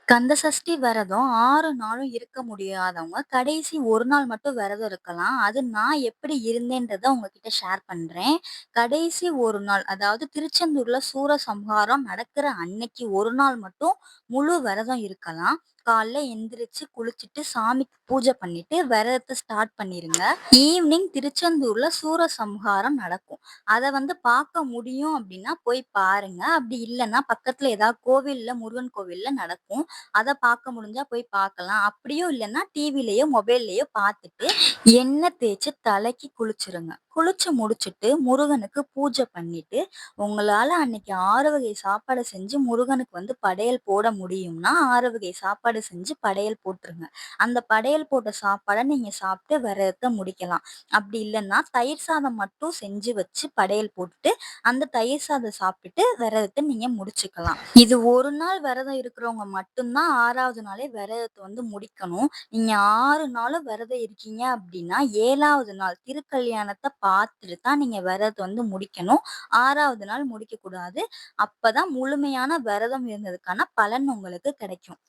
கந்தசஷ்டி விரதம் 6 நாளும் இருக்க முடியாதவங்க, கடைசி 1 நாள் மட்டும் விரதம் இருக்கலாம். அது நான் எப்படி இருந்தேன்றத உங்ககிட்ட ஷேர் பண்றேன். கடைசி 1 நாள், அதாவது திருச்செந்தூர்ல சூரசம்ஹாரம் நடக்கிற அன்னைக்கு 1 நாள் மட்டும் முழு விரதம் இருக்கலாம். காலைல எந்திரிச்சு, குளிச்சுட்டு, சாமிக்கு பூஜை பண்ணிட்டு, விரதத்த ஸ்டார்ட் பண்ணிருங்க. ஈவ்னிங் திருச்செந்தூர்ல சூரசம்ஹாரம் நடக்கும். அத பார்க்க முடியும் அப்டின்னா, போய் பாருங்க. அப்படி இல்லன்னா, பக்கத்துல ஏதாவது கோவில்ல, முருகன் கோவில்ல நடக்கும். அத பார்க்க முடிஞ்சா போய் பார்க்கலாம். அப்படியும் இல்லன்னா, டிவிலயோ, மொபைல்லயோ பார்த்துட்டு, எண்ணெய் தேய்ச்சு தலைக்கு குளிச்சுருங்க. குளிச்சு முடிச்சுட்டு, முருகனுக்கு பூஜை பண்ணிட்டு, உங்களால அன்னைக்கு 6 வகை சாப்பாடு செஞ்சு முருகனுக்கு படையல் போட முடியும்னா, 6 வகை சாப்பாடு செஞ்சு படையல் போட்டுருங்க. அந்த படையல் போட்ட சாப்பாட நீங்க சாப்பிட்டு விரதத்த முடிக்கலாம். அப்படி இல்லன்னா, தயிர் சாதம் மட்டும் செஞ்சு வச்சு படையல் போட்டுட்டு, அந்த தயிர் சாதம் சாப்பிட்டுட்டு விரதத்த நீங்க முடிச்சுக்கலாம். இது 1 நாள் விரதம் இருக்கிறவங்க மட்டும் தான் 6வது நாளே விரதத்த முடிக்கணும். நீங்க 6 நாளும் விரதம் இருக்கீங்க அப்படின்னா, 7வது நாள் திருக்கல்யாணத்த பார்த்துட்டு தான் நீங்க விரதத்த முடிக்கணும். 6வது நாள் முடிக்கக்கூடாது. அப்பதான் முழுமையான விரதம் இருந்ததுக்கான பலன் உங்களுக்கு கிடைக்கும்.